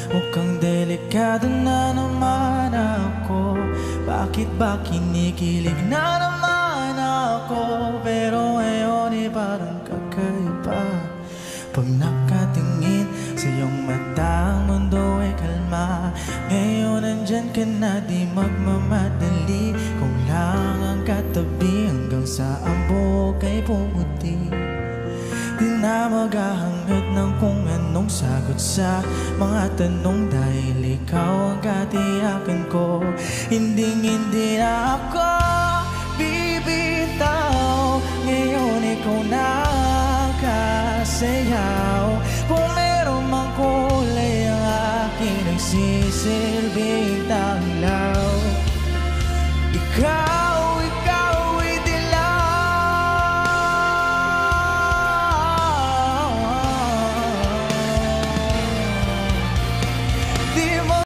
Mukhang delikado na naman ako. Bakit ba kinikilig na naman ako? Pero ngayon parang kakaiba. Pag nakatingin sa iyong mata, ang mundo ay kalma. Ngayon nandyan ka na, di magmamadali. Kung lang ang katabi hanggang sa ang buhok ay pumuti. Di na maghahangad ng kung anong sagot sa mga tanong, dahil ikaw ang katiyakan ko. Hindi na ako bibitaw. Ngayon ikaw na ang kasayaw. Kung meron mang kulay ang aking nagsisilbing